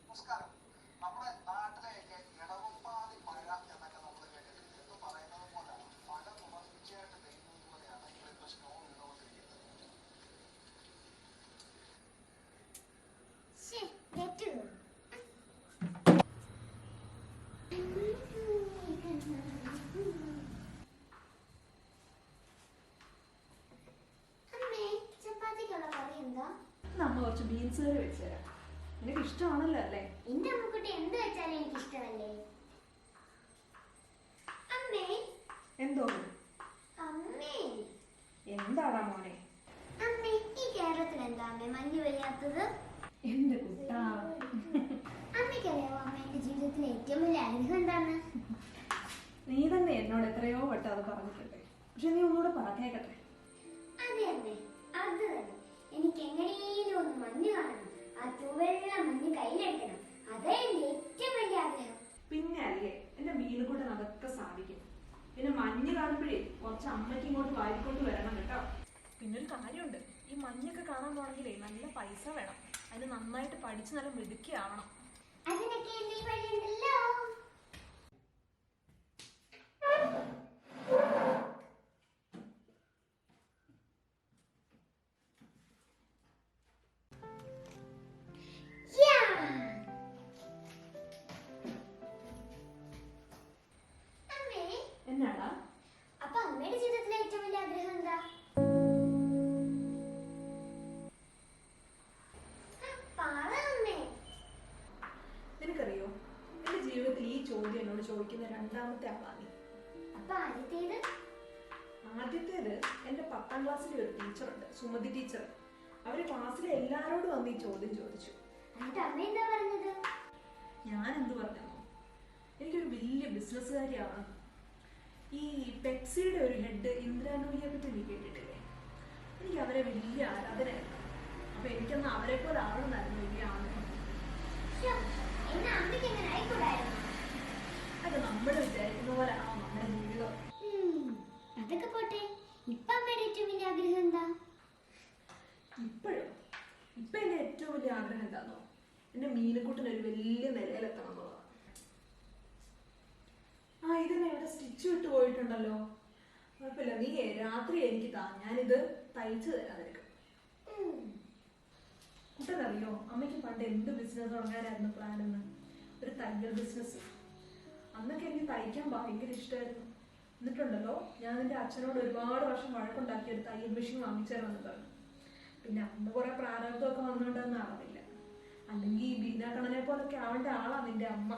നമസ്കാരം. നമ്മുടെ നാട്ടിലെയൊക്കെ ഇടവപ്പാതി മഴ എന്നൊക്കെ നമ്മൾ കേട്ടിട്ടുണ്ട്. എന്ന് പറയുന്നത് പോലെയാണ് മഴ തുടർച്ചയായിട്ട് പെയ്യുന്നത് പോലെയാണ് ഇവിടെ ഇപ്പോൾ സ്നോ വീണുകൊണ്ടിരിക്കുന്നത്. നമ്മ കുറച്ച് ബീൻസ് കറി വെച്ച് തരാം. നിനക്ക് ഇഷ്ടമാണല്ലോ അല്ലേ? എന്റെ അമ്മക്കുട്ടി എന്ത് വെച്ചാലും എനിക്ക് ഇഷ്ടമല്ലേ അമ്മേ. എന്തോ അമ്മേ എന്താടാ മോനെ? അമ്മേ, ഈ കേരളത്തിൽ എന്താ അമ്മേ മഞ്ഞ് പെയ്യാത്തത്? എന്റെ കുട്ടാ, അമ്മയ്ക്കറിയാവോ അമ്മ എന്റെ ജീവിതത്തിലെ ഏറ്റവും വലിയ അനുഭവം എന്താണ്? നീ തന്നെ എന്നോട് എത്രയോ വട്ടം അത് പറഞ്ഞിട്ടുണ്ട്. പക്ഷെ നീ ഒന്നുകൂടെ പറഞ്ഞേക്കട്ടെ. അതെ അമ്മേ, അത് തന്നെ. എനിക്ക് എങ്ങനെയും ഒന്ന് മഞ്ഞ് കാണണം. ആ തൂവെള്ള മഞ്ഞ് കയ്യിലെടുക്കണം. അതേ എന്റെ ഏറ്റവും വലിയ ആഗ്രഹം. പിന്നെ അല്ലേ എന്റെ മീനുകൂട്ടൻ അതൊക്കെ സാധിക്കും. പിന്നെ മഞ്ഞ് കാണുമ്പോഴേ കുറച്ച് അമ്മയ്ക്ക് ഇങ്ങോട്ട് വാരിക്കൊണ്ട് വരണം കേട്ടോ. പിന്നൊരു കാര്യമുണ്ട്, ഈ മഞ്ഞൊക്കെ കാണാൻ പോണെങ്കിലേ നല്ല പൈസ വേണം. അതിന് നന്നായിട്ട് പഠിച്ച് നല്ല മിടുക്കിയാവണം. അതിനൊക്കെ എന്റെ വഴിയുണ്ടല്ലോ. എന്നാടാ? അപ്പൊ അമ്മയുടെ ജീവിതത്തിലെ ഏറ്റവും വലിയ ആഗ്രഹം എന്താ? നിനക്കറിയോ, എന്റെ ജീവിതത്തിൽ ഈ ചോദ്യം എന്നോട് ചോദിക്കുന്ന രണ്ടാമത്തെ ആളാണ്. അപ്പൊ ആദ്യത്തേത് ആദ്യത്തേത് എന്റെ 10ാം ക്ലാസ്സിലെ ഒരു ടീച്ചറുണ്ട്, സുമതി ടീച്ചർ. അവര് ക്ലാസ്സിലെ എല്ലാരോടും വന്ന് ഈ ചോദ്യം ചോദിച്ചു. എന്നിട്ട് അമ്മ എന്താ പറഞ്ഞത്? ഞാൻ എന്ത് പറഞ്ഞോ, എനിക്കൊരു വലിയ ബിസിനസ്സുകാരിയാണ്. ഈ പെപ്സിയുടെ ഒരു ഹെഡ് ഇന്ദിരാനൂരിയെ പറ്റി നീ കേട്ടിട്ടില്ലേ? എനിക്ക് അവരെ വലിയ ആരാധനയായിരുന്നു. അപ്പൊ എനിക്കൊന്ന് അവരെ പോലെ ആവണമെന്നായിരുന്നു വലിയ ആഗ്രഹം. അത് നമ്മൾ വിചാരിക്കുന്ന പോലെ ആണോ നമ്മുടെ ജീവിതം? അതൊക്കെ പോട്ടെ, ഇപ്പൊ അമ്മയുടെ ഏറ്റവും വലിയ ആഗ്രഹം എന്താ? ഇപ്പൊ എന്റെ ഏറ്റവും വലിയ ആഗ്രഹം എന്താണോ, എന്റെ മീനുകൂട്ടിന് ഒരു വലിയ നിലയിലെത്തണം എന്നുള്ളതാണ്. ഇതിനെ ഇവിടെ സ്റ്റിച്ച് വിട്ട് പോയിട്ടുണ്ടല്ലോ. കുഴപ്പമില്ല, നീ രാത്രി എനിക്ക് താ, ഞാനിത് തയ്ച്ചു തരാൻ നിനക്ക്. കുട്ടനറിയോ, അമ്മയ്ക്ക് പണ്ട് എന്ത് ബിസിനസ് തുടങ്ങാനായിരുന്നു പ്ലാൻ എന്ന്? ഒരു തയ്യൽ ബിസിനസ്. അന്നൊക്കെ എനിക്ക് തയ്ക്കാൻ ഭയങ്കര ഇഷ്ടമായിരുന്നു. എന്നിട്ടുണ്ടല്ലോ, ഞാൻ എൻ്റെ അച്ഛനോട് ഒരുപാട് വർഷം വഴക്കുണ്ടാക്കി ഒരു തയ്യൽ മെഷീൻ വാങ്ങിച്ചു തരാമെന്ന് പറഞ്ഞു. പിന്നെ അന്ന് കുറെ പ്രാരബ്ധമൊക്കെ വന്നുകൊണ്ടെന്ന് അറിയില്ല. അല്ലെങ്കിൽ ഈ ബീനാക്കണനെ പോലൊക്കെ ആവേണ്ട ആളാണ് നിന്റെ അമ്മ.